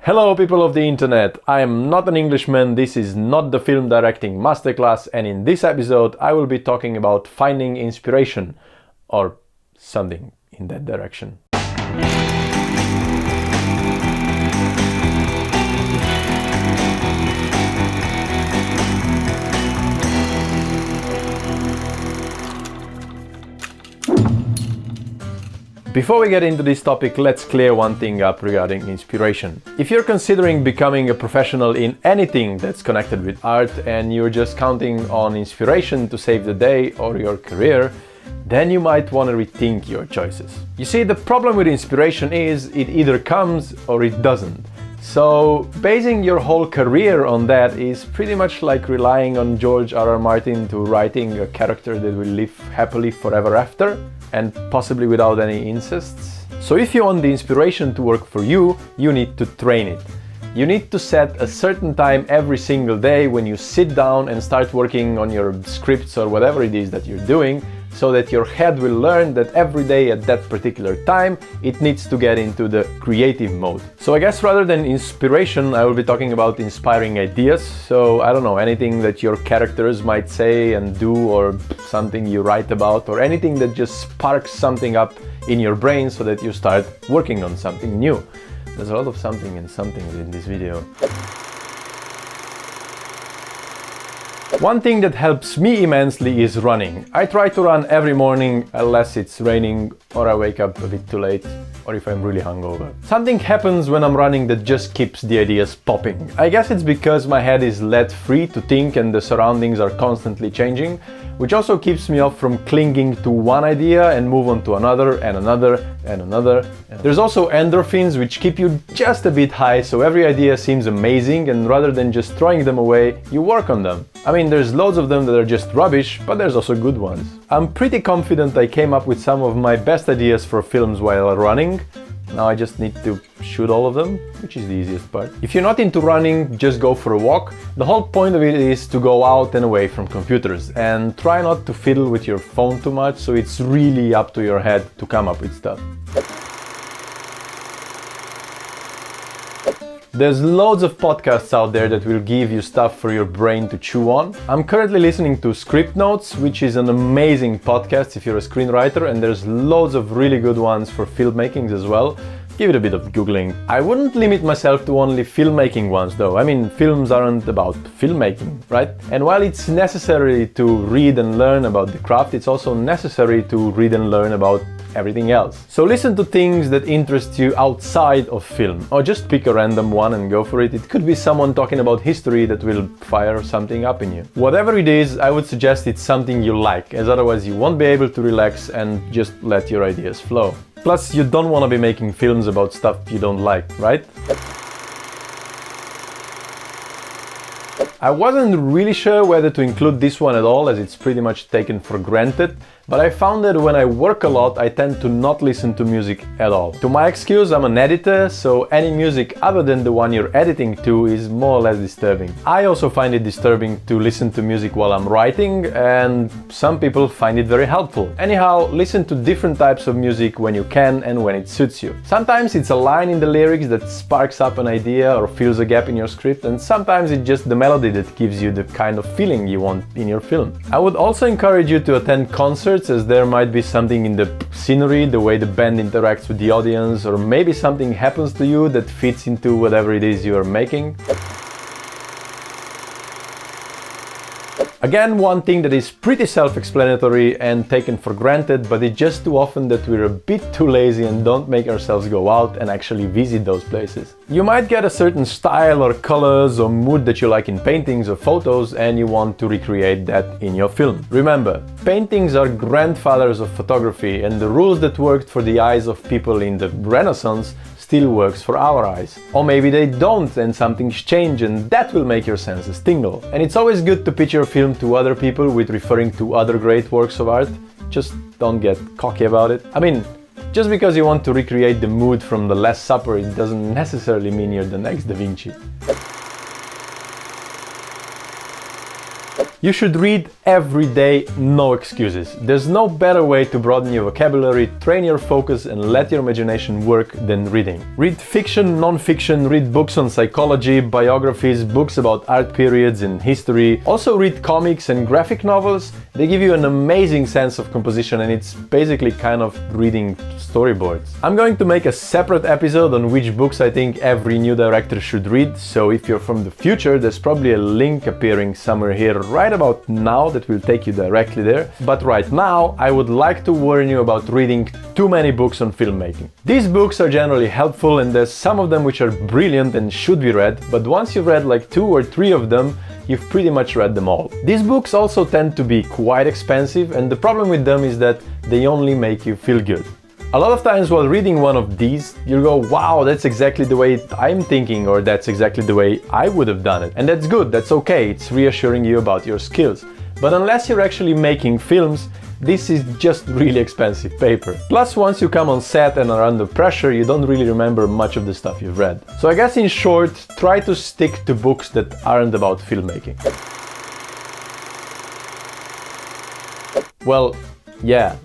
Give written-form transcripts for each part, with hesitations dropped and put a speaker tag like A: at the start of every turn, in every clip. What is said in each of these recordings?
A: Hello people of the internet, I am not an Englishman, this is not the film directing masterclass, and in this episode I will be talking about finding inspiration, or something in that direction. Before we get into this topic, let's clear one thing up regarding inspiration. If you're considering becoming a professional in anything that's connected with art and you're just counting on inspiration to save the day or your career, then you might want to rethink your choices. You see, the problem with inspiration is it either comes or it doesn't. So basing your whole career on that is pretty much like relying on George R.R. Martin to writing a character that will live happily forever after, and possibly without any incests. So if you want the inspiration to work for you, you need to train it. You need to set a certain time every single day when you sit down and start working on your scripts or whatever it is that you're doing, so that your head will learn that every day at that particular time it needs to get into the creative mode. So I guess rather than inspiration, I will be talking about inspiring ideas. So I don't know, anything that your characters might say and do, or something you write about, or anything that just sparks something up in your brain so that you start working on something new. There's a lot of something and something in this video. One thing that helps me immensely is running. I try to run every morning unless it's raining or I wake up a bit too late, or if I'm really hungover. Something happens when I'm running that just keeps the ideas popping. I guess it's because my head is let free to think and the surroundings are constantly changing, which also keeps me off from clinging to one idea and move on to another and another and another. There's also endorphins which keep you just a bit high, so every idea seems amazing, and rather than just throwing them away, you work on them. I mean, there's loads of them that are just rubbish, but there's also good ones. I'm pretty confident I came up with some of my best ideas for films while running. Now I just need to shoot all of them, which is the easiest part. If you're not into running, just go for a walk. The whole point of it is to go out and away from computers, and try not to fiddle with your phone too much, so it's really up to your head to come up with stuff. There's loads of podcasts out there that will give you stuff for your brain to chew on. I'm currently listening to Script Notes, which is an amazing podcast if you're a screenwriter, and there's loads of really good ones for filmmaking as well. Give it a bit of googling. I wouldn't limit myself to only filmmaking ones though. I mean, films aren't about filmmaking, right? And while it's necessary to read and learn about the craft, it's also necessary to read and learn about everything else. So listen to things that interest you outside of film, or just pick a random one and go for it. It could be someone talking about history that will fire something up in you. Whatever it is, I would suggest it's something you like, as otherwise you won't be able to relax and just let your ideas flow. Plus, you don't want to be making films about stuff you don't like, right? I wasn't really sure whether to include this one at all, as it's pretty much taken for granted, but I found that when I work a lot, I tend to not listen to music at all. To my excuse, I'm an editor, so any music other than the one you're editing to is more or less disturbing. I also find it disturbing to listen to music while I'm writing, and some people find it very helpful. Anyhow, listen to different types of music when you can and when it suits you. Sometimes it's a line in the lyrics that sparks up an idea or fills a gap in your script, and sometimes it's just the melody that gives you the kind of feeling you want in your film. I would also encourage you to attend concerts, as there might be something in the scenery, the way the band interacts with the audience, or maybe something happens to you that fits into whatever it is you are making. Again, one thing that is pretty self-explanatory and taken for granted, but it's just too often that we're a bit too lazy and don't make ourselves go out and actually visit those places. You might get a certain style or colors or mood that you like in paintings or photos, and you want to recreate that in your film. Remember, paintings are grandfathers of photography, and the rules that worked for the eyes of people in the Renaissance still works for our eyes. Or maybe they don't and something's changed, and that will make your senses tingle. And it's always good to pitch your film to other people with referring to other great works of art. Just don't get cocky about it. I mean, just because you want to recreate the mood from The Last Supper, it doesn't necessarily mean you're the next Da Vinci. You should read every day, no excuses. There's no better way to broaden your vocabulary, train your focus and let your imagination work than reading. Read fiction, non-fiction, read books on psychology, biographies, books about art periods in history. Also read comics and graphic novels. They give you an amazing sense of composition and it's basically kind of reading storyboards. I'm going to make a separate episode on which books I think every new director should read, so if you're from the future, there's probably a link appearing somewhere here right about now that will take you directly there. But right now, I would like to warn you about reading too many books on filmmaking. These books are generally helpful and there's some of them which are brilliant and should be read, but once you've read like 2 or 3 of them, you've pretty much read them all. These books also tend to be quite expensive and the problem with them is that they only make you feel good. A lot of times while reading one of these, you'll go, wow, that's exactly the way I'm thinking, or that's exactly the way I would have done it. And that's good, that's okay, it's reassuring you about your skills. But unless you're actually making films, this is just really expensive paper. Plus, once you come on set and are under pressure, you don't really remember much of the stuff you've read. So I guess in short, try to stick to books that aren't about filmmaking. Well, yeah.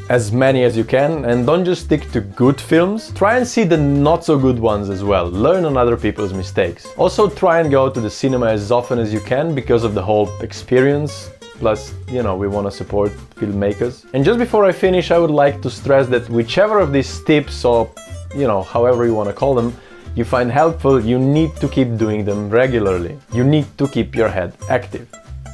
A: As many as you can, and don't just stick to good films. Try and see the not so good ones as well. Learn on other people's mistakes. Also try and go to the cinema as often as you can because of the whole experience. Plus, you know, we want to support filmmakers. And just before I finish, I would like to stress that whichever of these tips, or you know, however you want to call them, you find helpful, you need to keep doing them regularly. You need to keep your head active.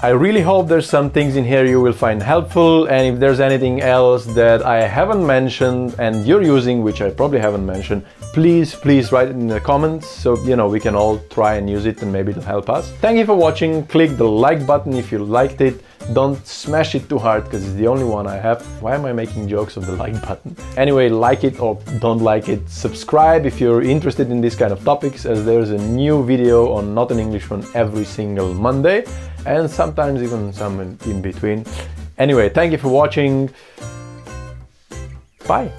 A: I really hope there's some things in here you will find helpful, and if there's anything else that I haven't mentioned and you're using, which I probably haven't mentioned, please write it in the comments so you know we can all try and use it and maybe it'll help us. Thank you for watching. Click the like button if you liked it. Don't smash it too hard because it's the only one I have. Why am I making jokes of the like button? Anyway, like it or don't like it. Subscribe if you're interested in these kind of topics, as there's a new video on Not an Englishman every single Monday, and sometimes even some in between. Anyway, thank you for watching. Bye.